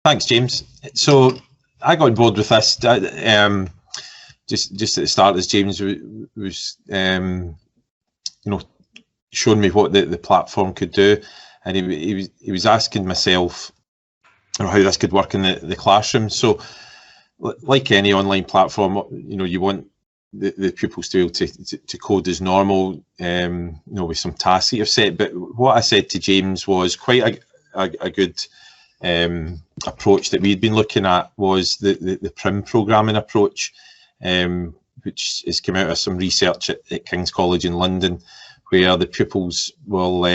Thanks, James. So I got on board with this just at the start, as James was showing me what the platform could do, and he was asking myself how this could work in the classroom. So, like any online platform, you want the pupils to be able to code as normal, with some tasks that you've set. But what I said to James was quite a good approach that we'd been looking at was the PRIM programming approach, which has come out of some research at King's College in London, where the pupils will,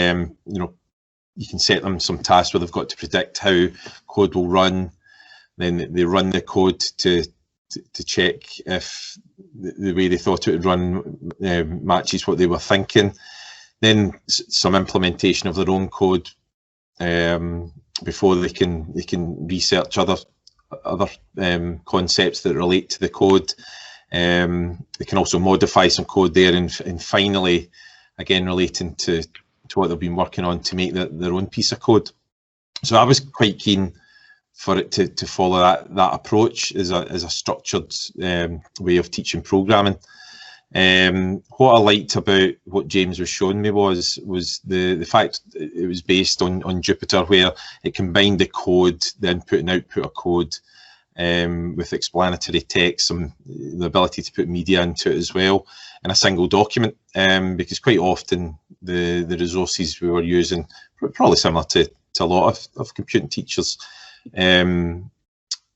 you can set them some tasks where they've got to predict how code will run. Then they run the code to check if the way they thought it would run matches what they were thinking. Then some implementation of their own code before they can research other concepts that relate to the code. They can also modify some code there, and finally, again, relating to what they've been working on to make their own piece of code. So I was quite keen for it to follow that approach as a structured way of teaching programming. What I liked about what James was showing me was the fact it was based on Jupyter, where it combined the code, the input and output of code, with explanatory text, the ability to put media into it as well in a single document, because quite often the resources we were using, probably similar to a lot of computing teachers,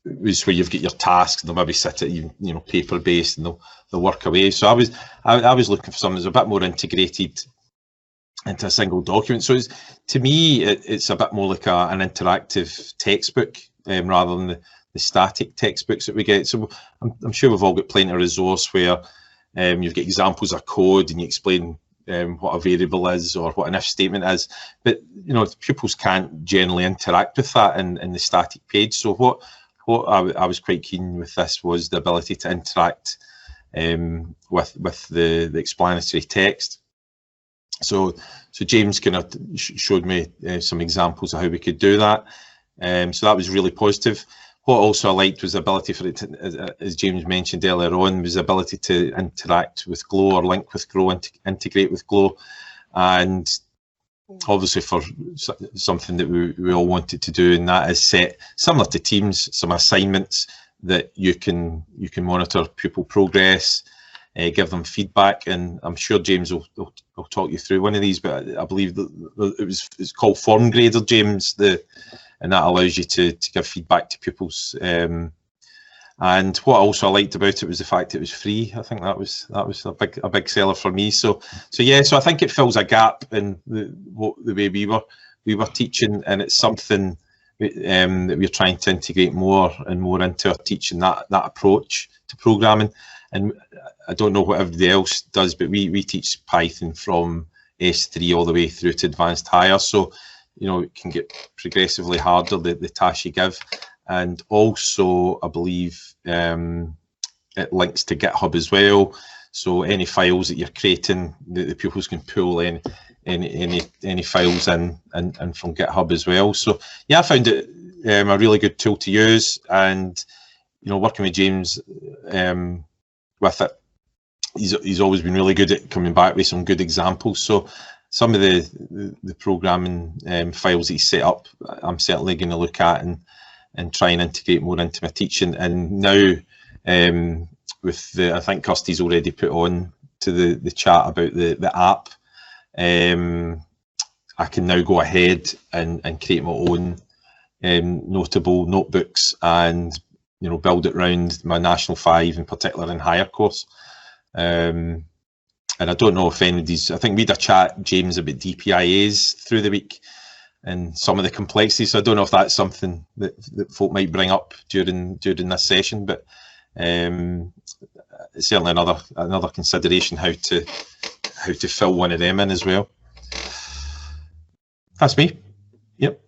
was where you've got your tasks, they'll maybe sit at paper based, and they'll work away. So I was looking for something that's a bit more integrated into a single document. So to me, it's a bit more like an interactive textbook rather than the static textbooks that we get. So I'm sure we've all got plenty of resource where you've got examples of code and you explain what a variable is or what an if statement is, but pupils can't generally interact with that in the static page. So what I was quite keen with this was the ability to interact with the explanatory text. So James kind of showed me some examples of how we could do that. So that was really positive. What also I liked was the ability for it to, as James mentioned earlier on, was the ability to interact with Glow or link with Glow and integrate with Glow. And obviously for something that we all wanted to do, and that is set, similar to Teams, some assignments that you can monitor pupil progress, give them feedback. And I'm sure James will talk you through one of these, but I believe that it's called Form Grader, James, and that allows you to give feedback to pupils. And what also I liked about it was the fact it was free. I think that was a big seller for me. So I think it fills a gap in the way we were teaching, and it's something that we're trying to integrate more and more into our teaching, that approach to programming. And I don't know what everybody else does, but we teach Python from S3 all the way through to advanced higher. So it can get progressively harder, the tasks you give. And also, I believe it links to GitHub as well. So any files that you're creating, the pupils can pull any files in from GitHub as well. So yeah, I found it a really good tool to use. And working with James with it, he's always been really good at coming back with some good examples. So some of the programming files that he set up, I'm certainly going to look at and try and integrate more into my teaching. And now with I think Kirsty's already put on to the chat about the app, I can now go ahead and create my own Noteable notebooks and build it around my National 5, in particular in higher course. And I don't know if anybody's, I think we had a chat, James, about DPIAs through the week and some of the complexities. So I don't know if that's something that folk might bring up during this session, but it's certainly another consideration how to fill one of them in as well. That's me. Yep.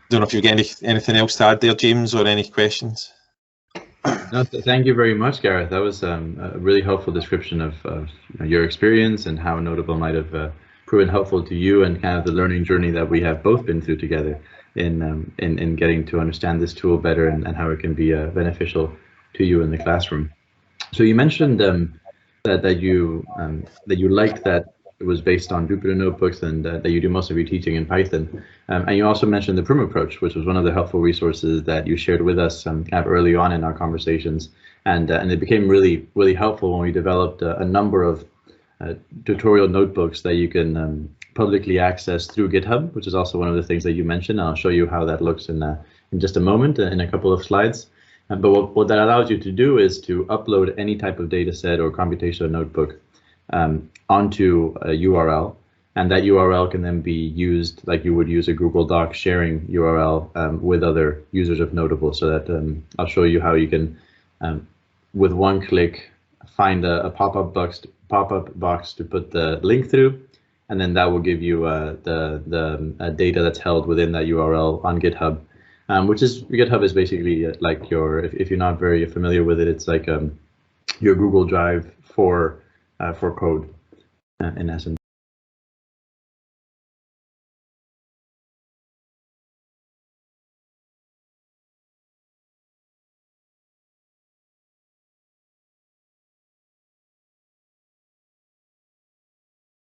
Don't know if you've got anything else to add there, James, or any questions. No, thank you very much, Gareth. That was a really helpful description of your experience and how Noteable might have proven helpful to you and kind of the learning journey that we have both been through together in getting to understand this tool better and how it can be beneficial to you in the classroom. So you mentioned that you liked that it was based on Jupyter notebooks and that you do most of your teaching in Python. And you also mentioned the Prim approach, which was one of the helpful resources that you shared with us kind of early on in our conversations. And it became really helpful when we developed a number of tutorial notebooks that you can publicly access through GitHub, which is also one of the things that you mentioned. I'll show you how that looks in just a moment in a couple of slides. But what that allows you to do is to upload any type of data set or computational notebook onto a URL, and that URL can then be used like you would use a Google Doc sharing URL with other users of Noteable. So that I'll show you how you can, with one click, find a pop-up box to put the link through, and then that will give you the data that's held within that URL on GitHub. Which is, GitHub is basically like your, if you're not very familiar with it, it's like your Google Drive for code in essence.